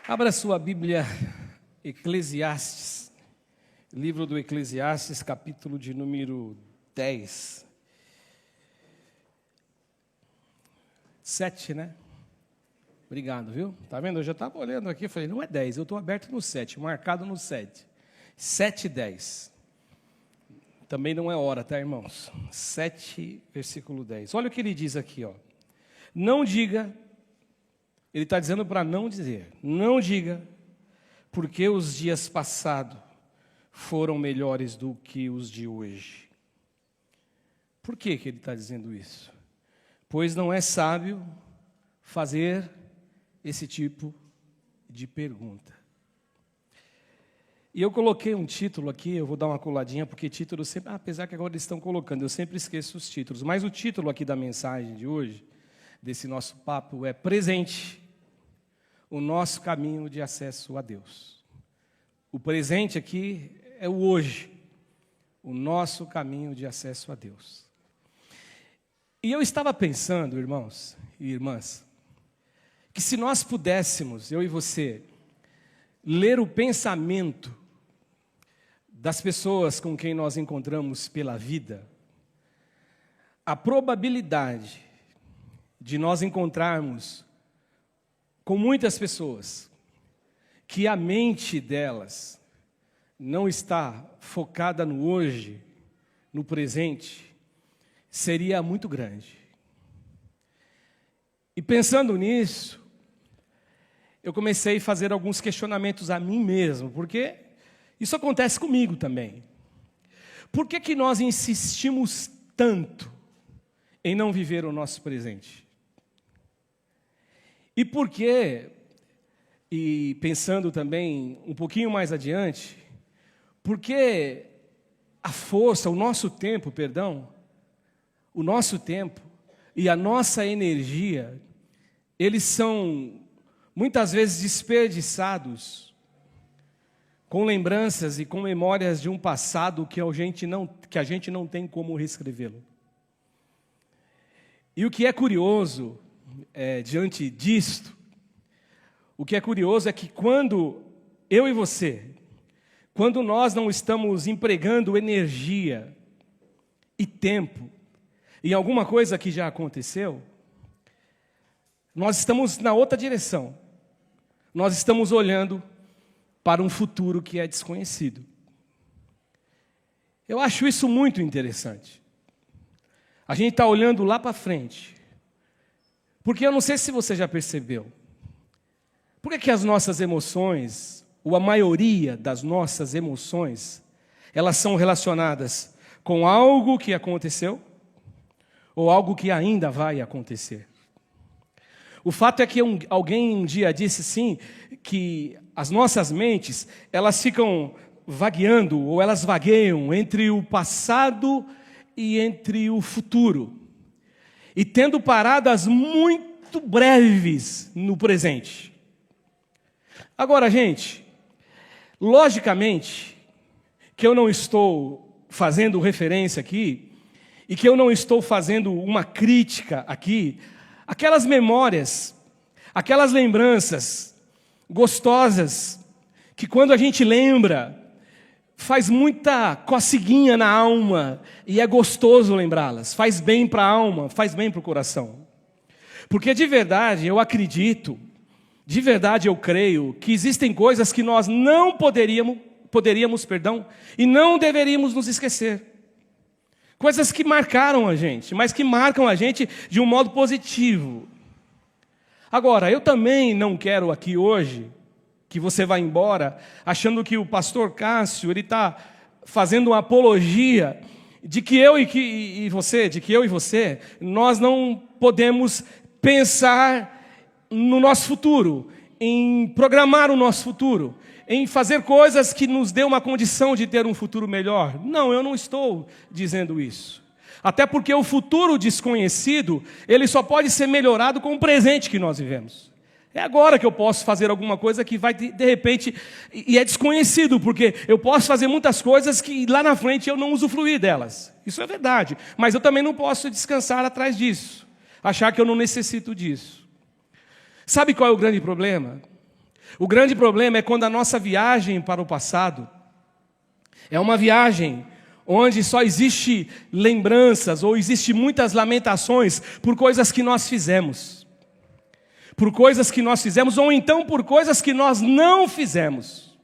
Abra sua Bíblia, Eclesiastes, livro do Eclesiastes, capítulo de número 10. 7, né? Obrigado, viu? Tá vendo? Eu já estava olhando aqui, falei, não é 10, eu estou aberto no 7, marcado no 7. 7 e 10. Também não é hora, tá, irmãos? 7, versículo 10. Olha o que ele diz aqui, ó. Não diga, ele está dizendo para não dizer, não diga, porque os dias passados foram melhores do que os de hoje. Por que ele está dizendo isso? Pois não é sábio fazer esse tipo de pergunta. E eu coloquei um título aqui, eu vou dar uma coladinha, porque título sempre, apesar que agora eles estão colocando, eu sempre esqueço os títulos, mas o título aqui da mensagem de hoje, desse nosso papo, é Presente, o nosso caminho de acesso a Deus. O presente aqui é o hoje, o nosso caminho de acesso a Deus. E eu estava pensando, irmãos e irmãs, que se nós pudéssemos, eu e você, ler o pensamento das pessoas com quem nós encontramos pela vida, a probabilidade de nós encontrarmos com muitas pessoas que a mente delas não está focada no hoje, no presente, seria muito grande. E pensando nisso, eu comecei a fazer alguns questionamentos a mim mesmo, porque isso acontece comigo também. Por que nós insistimos tanto em não viver o nosso presente? E por que, e pensando também um pouquinho mais adiante, porque a força, o nosso tempo e a nossa energia, eles são muitas vezes desperdiçados com lembranças e com memórias de um passado que a gente não tem como reescrevê-lo. E o que é curioso, diante disto, o que é curioso é que quando eu e você, quando nós não estamos empregando energia e tempo em alguma coisa que já aconteceu, nós estamos na outra direção. Nós estamos olhando para um futuro que é desconhecido. Eu acho isso muito interessante. A gente está olhando lá para frente. Porque eu não sei se você já percebeu. Por que as nossas emoções, ou a maioria das nossas emoções, elas são relacionadas com algo que aconteceu ou algo que ainda vai acontecer? O fato é que alguém um dia disse assim, que as nossas mentes, elas ficam vagueando, ou elas vagueiam entre o passado e entre o futuro, e tendo paradas muito breves no presente. Agora, gente, logicamente, que eu não estou fazendo referência aqui, e que eu não estou fazendo uma crítica aqui, aquelas memórias, aquelas lembranças gostosas, que quando a gente lembra, faz muita coceguinha na alma, e é gostoso lembrá-las, faz bem para a alma, faz bem para o coração. Porque de verdade eu acredito, de verdade eu creio, que existem coisas que nós não poderíamos, e não deveríamos nos esquecer. Coisas que marcaram a gente, mas que marcam a gente de um modo positivo. Agora, eu também não quero aqui hoje que você vá embora achando que o pastor Cássio ele está fazendo uma apologia de que eu e você, nós não podemos pensar no nosso futuro, em programar o nosso futuro, em fazer coisas que nos dê uma condição de ter um futuro melhor. Não, eu não estou dizendo isso. Até porque o futuro desconhecido, ele só pode ser melhorado com o presente que nós vivemos. É agora que eu posso fazer alguma coisa que vai, de repente, e é desconhecido, porque eu posso fazer muitas coisas que lá na frente eu não usufruir delas. Isso é verdade, mas eu também não posso descansar atrás disso, achar que eu não necessito disso. Sabe qual é o grande problema? O grande problema é quando a nossa viagem para o passado é uma viagem onde só existe lembranças ou existe muitas lamentações por coisas que nós fizemos. Por coisas que nós fizemos ou então por coisas que nós não fizemos.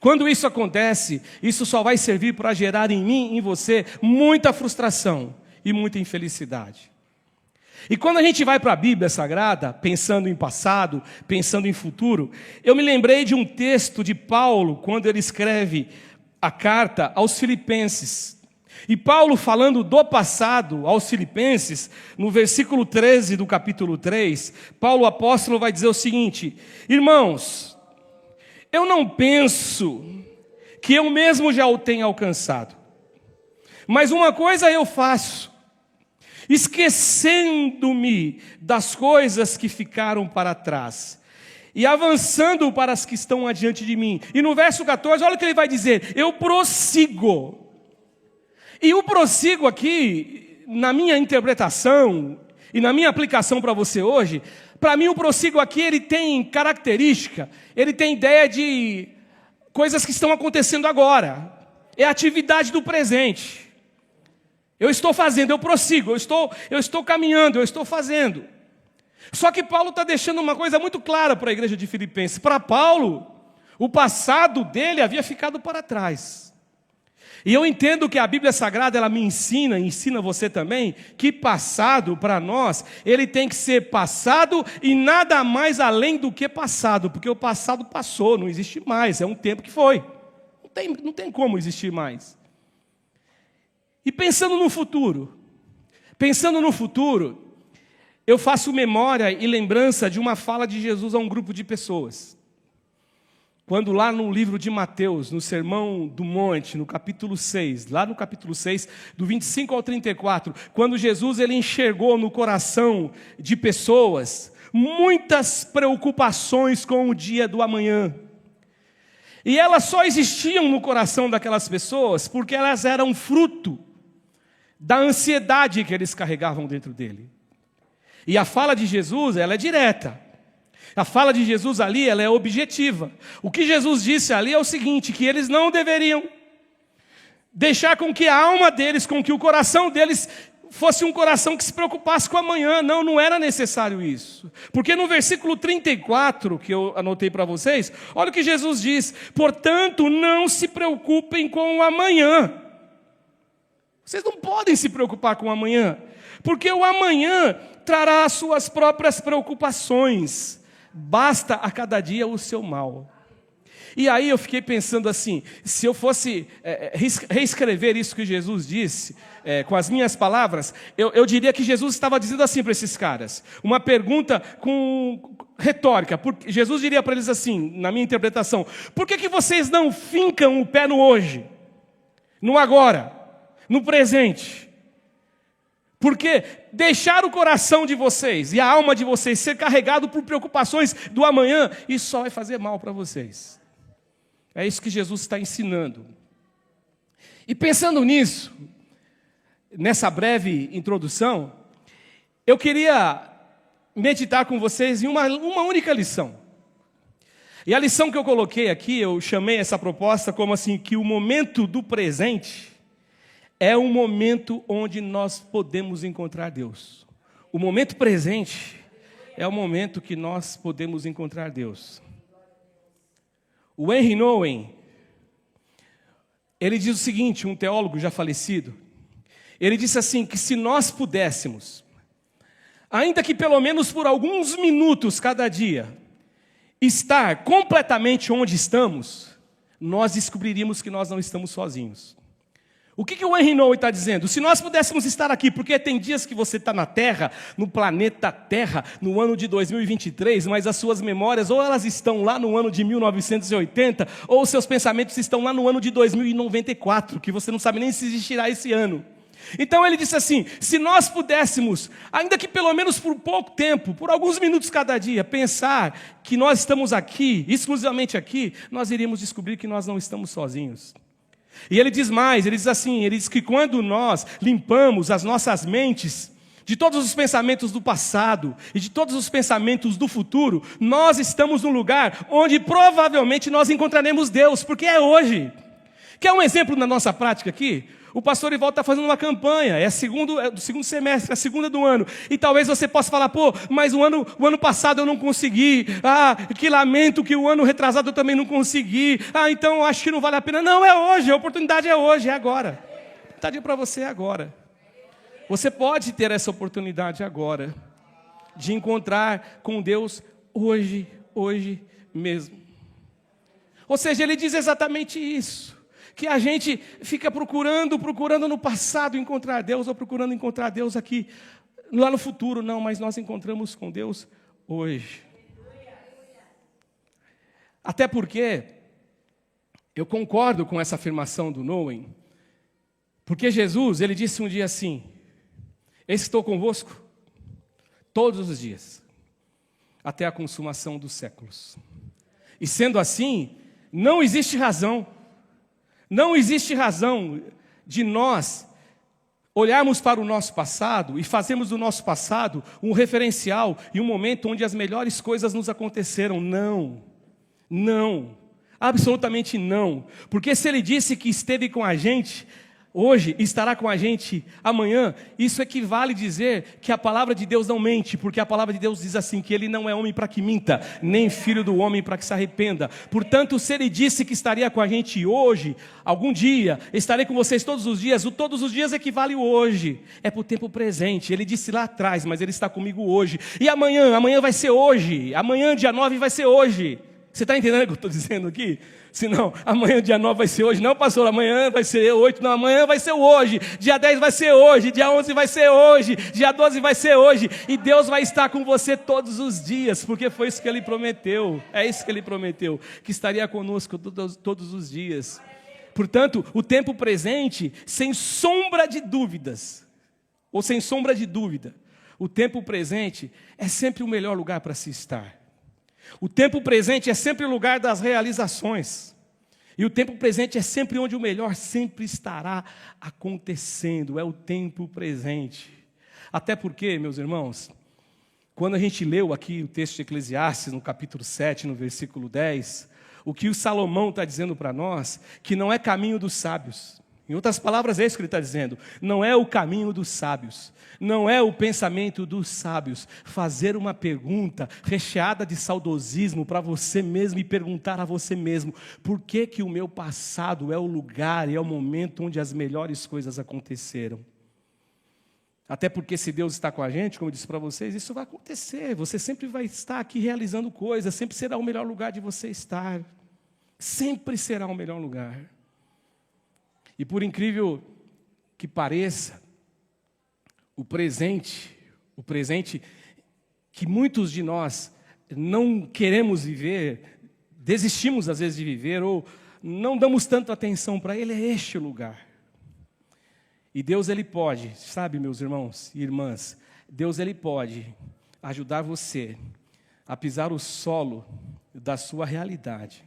Quando isso acontece, isso só vai servir para gerar em mim e em você muita frustração e muita infelicidade. E quando a gente vai para a Bíblia Sagrada, pensando em passado, pensando em futuro, eu me lembrei de um texto de Paulo, quando ele escreve a carta aos Filipenses. E Paulo, falando do passado aos Filipenses, no versículo 13 do capítulo 3, Paulo apóstolo vai dizer o seguinte: irmãos, eu não penso que eu mesmo já o tenha alcançado, mas uma coisa eu faço, esquecendo-me das coisas que ficaram para trás e avançando para as que estão adiante de mim. E no verso 14, olha o que ele vai dizer: eu prossigo. E o prossigo aqui, na minha interpretação e na minha aplicação para você hoje, para mim o prossigo aqui ele tem característica, ele tem ideia de coisas que estão acontecendo agora. É a atividade do presente. Eu estou fazendo, eu prossigo, eu estou caminhando, eu estou fazendo. Só que Paulo está deixando uma coisa muito clara para a igreja de Filipenses. Para Paulo, o passado dele havia ficado para trás. E eu entendo que a Bíblia Sagrada, ela me ensina, e ensina você também, que passado para nós, ele tem que ser passado e nada mais além do que passado. Porque o passado passou, não existe mais, é um tempo que foi. Não tem como existir mais. E pensando no futuro, eu faço memória e lembrança de uma fala de Jesus a um grupo de pessoas. Quando lá no livro de Mateus, no Sermão do Monte, no capítulo 6, lá no capítulo 6, do 25 ao 34, quando Jesus ele enxergou no coração de pessoas muitas preocupações com o dia do amanhã. E elas só existiam no coração daquelas pessoas porque elas eram fruto da ansiedade que eles carregavam dentro dele. E a fala de Jesus, ela é direta. A fala de Jesus ali, ela é objetiva. O que Jesus disse ali é o seguinte, que eles não deveriam deixar com que a alma deles, com que o coração deles fosse um coração que se preocupasse com o amanhã. Não era necessário isso. Porque no versículo 34, que eu anotei para vocês, olha o que Jesus diz: portanto, não se preocupem com o amanhã. Vocês não podem se preocupar com o amanhã, porque o amanhã trará as suas próprias preocupações. Basta a cada dia o seu mal. E aí eu fiquei pensando assim, se eu fosse reescrever isso que Jesus disse, com as minhas palavras, eu diria que Jesus estava dizendo assim para esses caras, uma pergunta com retórica. Jesus diria para eles assim, na minha interpretação: por que vocês não fincam o pé no hoje, no agora, no presente? Porque deixar o coração de vocês e a alma de vocês ser carregado por preocupações do amanhã, isso só vai fazer mal para vocês. É isso que Jesus está ensinando. E pensando nisso, nessa breve introdução, eu queria meditar com vocês em uma única lição. E a lição que eu coloquei aqui, eu chamei essa proposta como assim, que o momento do presente é um momento onde nós podemos encontrar Deus. O momento presente é o momento que nós podemos encontrar Deus. O Henry Nouwen, ele diz o seguinte, um teólogo já falecido, ele disse assim, que se nós pudéssemos, ainda que pelo menos por alguns minutos cada dia, estar completamente onde estamos, nós descobriríamos que nós não estamos sozinhos. O que o Henry Nouwen está dizendo? Se nós pudéssemos estar aqui, porque tem dias que você está na Terra, no planeta Terra, no ano de 2023, mas as suas memórias, ou elas estão lá no ano de 1980, ou os seus pensamentos estão lá no ano de 2094, que você não sabe nem se existirá esse ano. Então ele disse assim, se nós pudéssemos, ainda que pelo menos por pouco tempo, por alguns minutos cada dia, pensar que nós estamos aqui, exclusivamente aqui, nós iríamos descobrir que nós não estamos sozinhos. E ele diz mais, ele diz assim, ele diz que quando nós limpamos as nossas mentes de todos os pensamentos do passado e de todos os pensamentos do futuro, nós estamos num lugar onde provavelmente nós encontraremos Deus, porque é hoje. Quer um exemplo na nossa prática aqui? O pastor Ivaldo está fazendo uma campanha, é do segundo semestre, é a segunda do ano. E talvez você possa falar, mas o ano passado eu não consegui. Que lamento que o ano retrasado eu também não consegui. Então acho que não vale a pena. Não, é hoje, a oportunidade é hoje, é agora. Está dito para você agora. Você pode ter essa oportunidade agora, de encontrar com Deus hoje mesmo. Ou seja, ele diz exatamente isso. Que a gente fica procurando no passado encontrar Deus, ou procurando encontrar Deus aqui, lá no futuro. Não, mas nós encontramos com Deus hoje. Até porque, eu concordo com essa afirmação do Noem, porque Jesus, ele disse um dia assim, eis que estou convosco todos os dias, até a consumação dos séculos. E sendo assim, não existe razão de nós olharmos para o nosso passado e fazermos do nosso passado um referencial e um momento onde as melhores coisas nos aconteceram. Não, absolutamente não. Porque se ele disse que esteve com a gente hoje, estará com a gente amanhã, isso equivale a dizer que a palavra de Deus não mente, porque a palavra de Deus diz assim, que ele não é homem para que minta, nem filho do homem para que se arrependa. Portanto, se ele disse que estaria com a gente hoje, algum dia, estarei com vocês todos os dias, o todos os dias equivale hoje, é para o tempo presente. Ele disse lá atrás, mas ele está comigo hoje. E amanhã vai ser hoje, amanhã dia 9 vai ser hoje. Você está entendendo o que eu estou dizendo aqui? Se não, amanhã dia 9 vai ser hoje. Não, pastor, amanhã vai ser 8. Não, amanhã vai ser hoje. Dia 10 vai ser hoje. Dia 11 vai ser hoje. Dia 12 vai ser hoje. E Deus vai estar com você todos os dias, porque foi isso que Ele prometeu. É isso que Ele prometeu, que estaria conosco todos os dias. Portanto, o tempo presente, sem sombra de dúvidas, ou sem sombra de dúvida, o tempo presente é sempre o melhor lugar para se estar. O tempo presente é sempre o lugar das realizações. E o tempo presente é sempre onde o melhor sempre estará acontecendo. É o tempo presente. Até porque, meus irmãos, quando a gente leu aqui o texto de Eclesiastes, no capítulo 7, no versículo 10, o que o Salomão está dizendo para nós, que não é caminho dos sábios. Em outras palavras, é isso que ele está dizendo. Não é o caminho dos sábios. Não é o pensamento dos sábios. Fazer uma pergunta recheada de saudosismo para você mesmo e perguntar a você mesmo: por que que o meu passado é o lugar e é o momento onde as melhores coisas aconteceram? Até porque se Deus está com a gente, como eu disse para vocês, isso vai acontecer. Você sempre vai estar aqui realizando coisas. Sempre será o melhor lugar de você estar. Sempre será o melhor lugar. E por incrível que pareça, o presente que muitos de nós não queremos viver, desistimos às vezes de viver, ou não damos tanta atenção para ele, é este lugar. E Deus, Ele pode, sabe, meus irmãos e irmãs, Deus, Ele pode ajudar você a pisar o solo da sua realidade.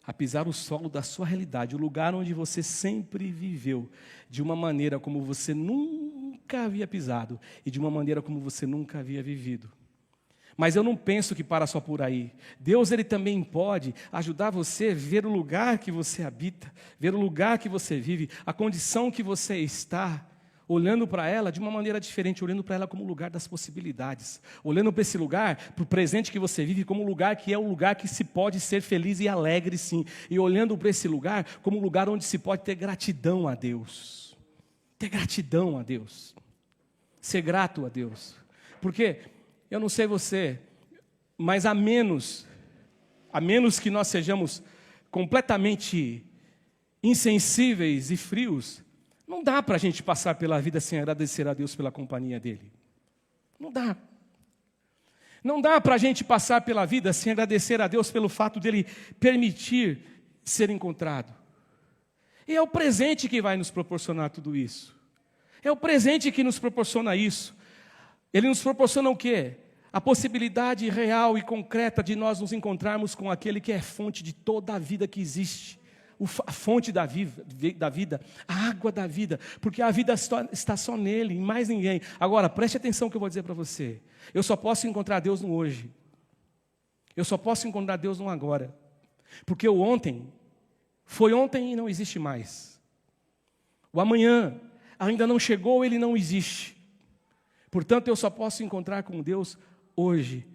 A pisar o solo da sua realidade, o lugar onde você sempre viveu, de uma maneira como você nunca havia pisado, e de uma maneira como você nunca havia vivido. Mas eu não penso que para só por aí. Deus, Ele também pode ajudar você a ver o lugar que você habita, ver o lugar que você vive, a condição que você está, olhando para ela de uma maneira diferente, olhando para ela como o lugar das possibilidades, olhando para esse lugar, para o presente que você vive, como um lugar que é um lugar que se pode ser feliz e alegre, sim, e olhando para esse lugar como um lugar onde se pode ter gratidão a Deus, ser grato a Deus, porque, eu não sei você, mas a menos que nós sejamos completamente insensíveis e frios, não dá para a gente passar pela vida sem agradecer a Deus pela companhia dEle. Não dá. Não dá para a gente passar pela vida sem agradecer a Deus pelo fato dEle permitir ser encontrado. E é o presente que vai nos proporcionar tudo isso. É o presente que nos proporciona isso. Ele nos proporciona o quê? A possibilidade real e concreta de nós nos encontrarmos com aquele que é fonte de toda a vida que existe. a fonte da vida, a água da vida, porque a vida está só nele, em mais ninguém. Agora, preste atenção no que eu vou dizer para você. Eu só posso encontrar Deus no hoje. Eu só posso encontrar Deus no agora. Porque o ontem, foi ontem e não existe mais. O amanhã ainda não chegou, ele não existe. Portanto, eu só posso encontrar com Deus hoje.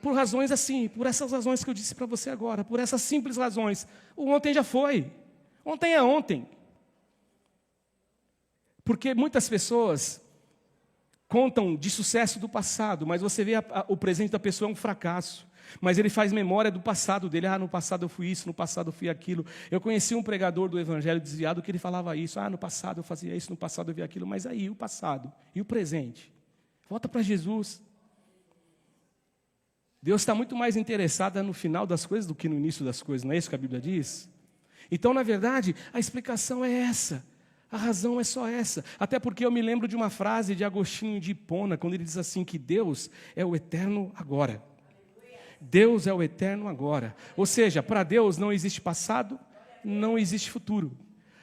Por razões assim, por essas razões que eu disse para você agora, por essas simples razões. O ontem já foi. Ontem é ontem. Porque muitas pessoas contam de sucesso do passado, mas você vê o presente da pessoa é um fracasso. Mas ele faz memória do passado dele. No passado eu fui isso, no passado eu fui aquilo. Eu conheci um pregador do evangelho desviado que ele falava isso. No passado eu fazia isso, no passado eu via aquilo. Mas aí, o passado e o presente? Volta para Jesus. Deus está muito mais interessado no final das coisas do que no início das coisas. Não é isso que a Bíblia diz? Então, na verdade, a explicação é essa. A razão é só essa. Até porque eu me lembro de uma frase de Agostinho de Hipona, quando ele diz assim, que Deus é o eterno agora. Deus é o eterno agora. Ou seja, para Deus não existe passado, não existe futuro.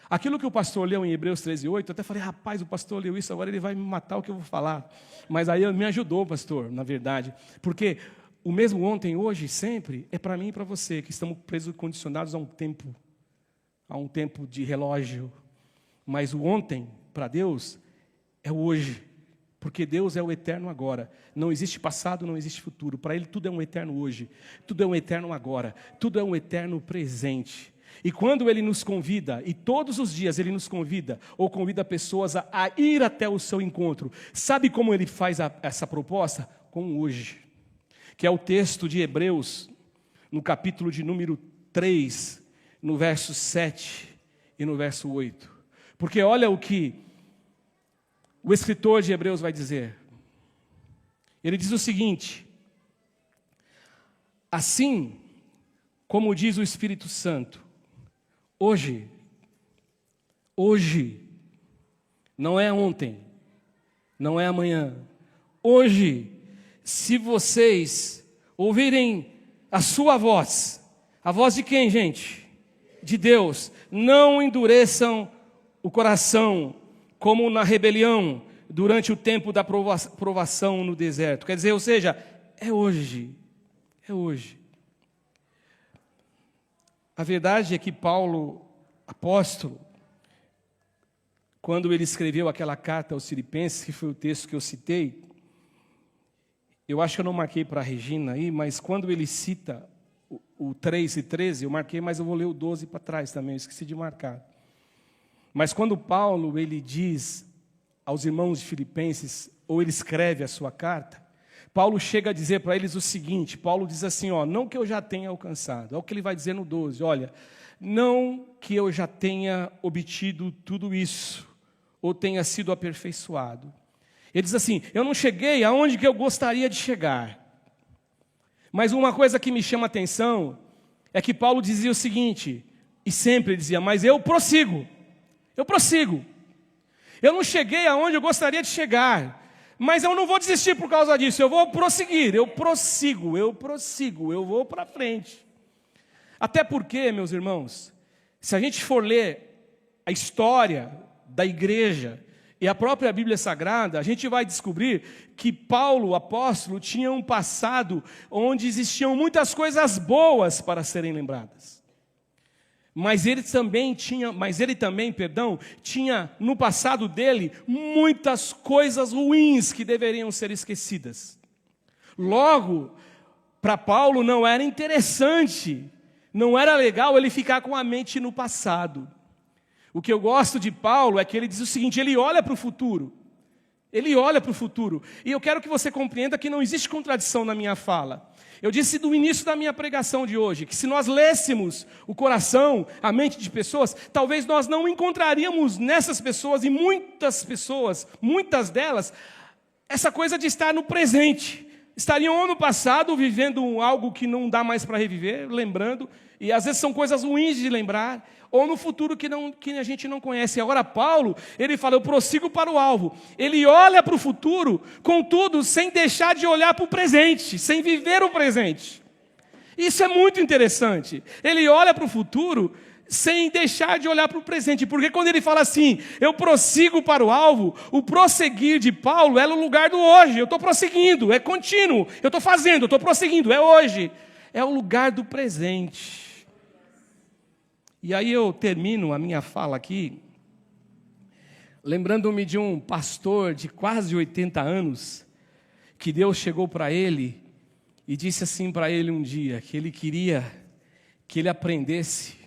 Aquilo que o pastor leu em Hebreus 13:8, eu até falei, rapaz, o pastor leu isso, agora ele vai me matar o que eu vou falar. Mas aí me ajudou, pastor, na verdade. Porque o mesmo ontem, hoje, sempre, é para mim e para você, que estamos presos, condicionados a um tempo de relógio. Mas o ontem, para Deus, é o hoje. Porque Deus é o eterno agora. Não existe passado, não existe futuro. Para Ele tudo é um eterno hoje. Tudo é um eterno agora. Tudo é um eterno presente. E quando Ele nos convida, e todos os dias Ele nos convida, ou convida pessoas a ir até o seu encontro, sabe como Ele faz essa proposta? Com hoje. Que é o texto de Hebreus, no capítulo de número 3, no verso 7 e no verso 8. Porque olha o que o escritor de Hebreus vai dizer. Ele diz o seguinte: assim como diz o Espírito Santo, hoje, não é ontem, não é amanhã, hoje, se vocês ouvirem a sua voz, a voz de quem, gente? De Deus, não endureçam o coração, como na rebelião, durante o tempo da provação no deserto. Quer dizer, ou seja, é hoje. A verdade é que Paulo, apóstolo, quando ele escreveu aquela carta aos Filipenses, que foi o texto que eu citei, eu acho que eu não marquei para a Regina aí, mas quando ele cita o 3 e 13, eu marquei, mas eu vou ler o 12 para trás também, eu esqueci de marcar. Mas quando Paulo, ele diz aos irmãos de Filipenses, ou ele escreve a sua carta, Paulo chega a dizer para eles o seguinte, Paulo diz assim, não que eu já tenha alcançado, é o que ele vai dizer no 12, olha, não que eu já tenha obtido tudo isso, ou tenha sido aperfeiçoado. Ele diz assim, eu não cheguei aonde que eu gostaria de chegar. Mas uma coisa que me chama a atenção é que Paulo dizia o seguinte, e sempre dizia, mas eu prossigo. Eu não cheguei aonde eu gostaria de chegar, mas eu não vou desistir por causa disso, eu vou prosseguir, eu prossigo, eu vou para frente. Até porque, meus irmãos, se a gente for ler a história da igreja e a própria Bíblia Sagrada, a gente vai descobrir que Paulo, o apóstolo, tinha um passado onde existiam muitas coisas boas para serem lembradas. Mas ele também tinha no passado dele muitas coisas ruins que deveriam ser esquecidas. Logo, para Paulo não era interessante, não era legal ele ficar com a mente no passado. O que eu gosto de Paulo é que ele diz o seguinte, ele olha para o futuro. E eu quero que você compreenda que não existe contradição na minha fala. Eu disse no início da minha pregação de hoje, que se nós lêssemos o coração, a mente de pessoas, talvez nós não encontraríamos nessas pessoas, e muitas delas, essa coisa de estar no presente. Estariam ou no passado, vivendo algo que não dá mais para reviver, lembrando, e às vezes são coisas ruins de lembrar, ou no futuro que a gente não conhece. Agora Paulo, ele fala, eu prossigo para o alvo. Ele olha para o futuro, contudo, sem deixar de olhar para o presente, sem viver o presente. Isso é muito interessante. Ele olha para o futuro sem deixar de olhar para o presente. Porque quando ele fala assim, eu prossigo para o alvo, o prosseguir de Paulo é no lugar do hoje. Eu estou prosseguindo, é contínuo. Eu estou fazendo, eu estou prosseguindo, é hoje. É o lugar do presente. E aí eu termino a minha fala aqui, lembrando-me de um pastor de quase 80 anos, que Deus chegou para ele e disse assim para ele um dia, que ele queria que ele aprendesse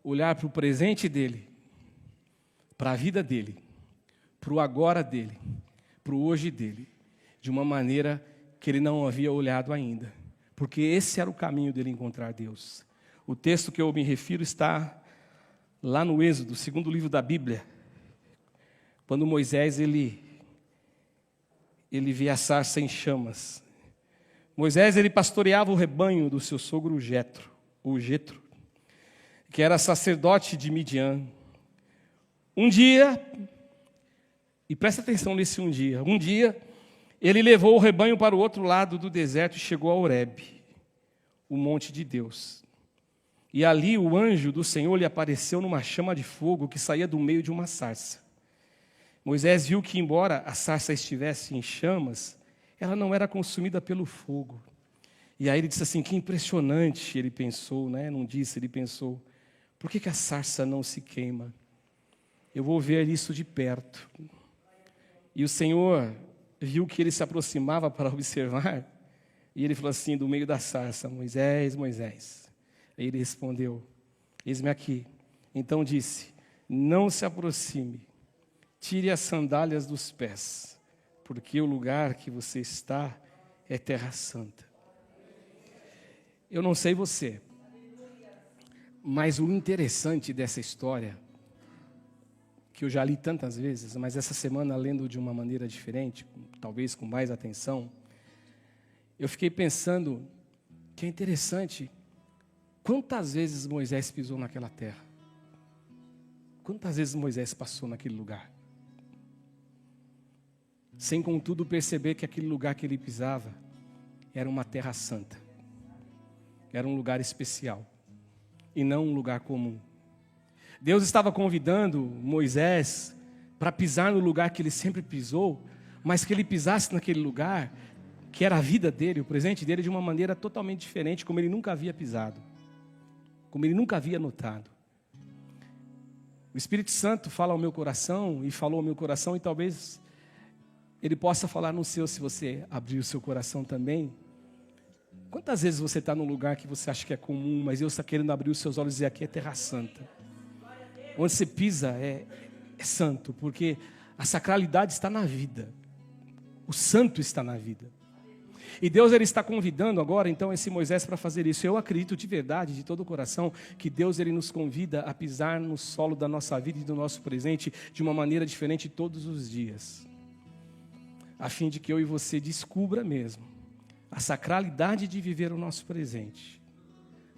a olhar para o presente dele, para a vida dele, para o agora dele, para o hoje dele, de uma maneira que ele não havia olhado ainda, porque esse era o caminho dele encontrar Deus. O texto que eu me refiro está lá no Êxodo, segundo livro da Bíblia, quando Moisés ele vê a sarça em chamas. Moisés ele pastoreava o rebanho do seu sogro Jetro, que era sacerdote de Midian. Um dia, e presta atenção nesse um dia ele levou o rebanho para o outro lado do deserto e chegou a Horebe, o monte de Deus. E ali o anjo do Senhor lhe apareceu numa chama de fogo que saía do meio de uma sarça. Moisés viu que, embora a sarça estivesse em chamas, ela não era consumida pelo fogo. E aí ele disse assim, que impressionante, ele pensou, né? Não disse, ele pensou, por que a sarça não se queima? Eu vou ver isso de perto. E o Senhor viu que ele se aproximava para observar, e ele falou assim, do meio da sarça, Moisés, Moisés. Aí ele respondeu, eis-me aqui. Então disse, não se aproxime, tire as sandálias dos pés, porque o lugar que você está é terra santa. Eu não sei você, mas o interessante dessa história, que eu já li tantas vezes, mas essa semana lendo de uma maneira diferente, talvez com mais atenção, eu fiquei pensando que é interessante, quantas vezes Moisés pisou naquela terra? Quantas vezes Moisés passou naquele lugar? Sem, contudo, perceber que aquele lugar que ele pisava era uma terra santa. Era um lugar especial. E não um lugar comum. Deus estava convidando Moisés para pisar no lugar que ele sempre pisou, mas que ele pisasse naquele lugar que era a vida dele, o presente dele, de uma maneira totalmente diferente, como ele nunca havia pisado. Como ele nunca havia notado. O Espírito Santo fala ao meu coração, e falou ao meu coração, e talvez ele possa falar no seu, se você abrir o seu coração também. Quantas vezes você está num lugar que você acha que é comum, mas Deus está querendo abrir os seus olhos e dizer, aqui é terra santa. Onde você pisa é santo, porque a sacralidade está na vida. O santo está na vida. E Deus ele está convidando agora, então, esse Moisés para fazer isso. Eu acredito de verdade, de todo o coração, que Deus ele nos convida a pisar no solo da nossa vida e do nosso presente de uma maneira diferente todos os dias. A fim de que eu e você descubra mesmo a sacralidade de viver o nosso presente.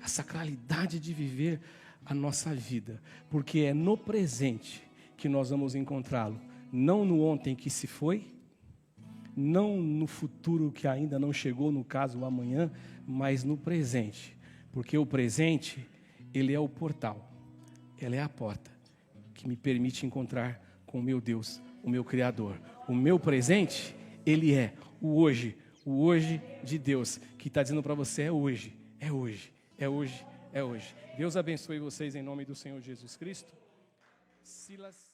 A sacralidade de viver a nossa vida. Porque é no presente que nós vamos encontrá-lo. Não no ontem que se foi, não no futuro que ainda não chegou, no caso o amanhã, mas no presente. Porque o presente, ele é o portal, ele é a porta que me permite encontrar com o meu Deus, o meu Criador. O meu presente, ele é o hoje de Deus, que está dizendo para você, é hoje, é hoje, é hoje, é hoje. Deus abençoe vocês em nome do Senhor Jesus Cristo. Silas.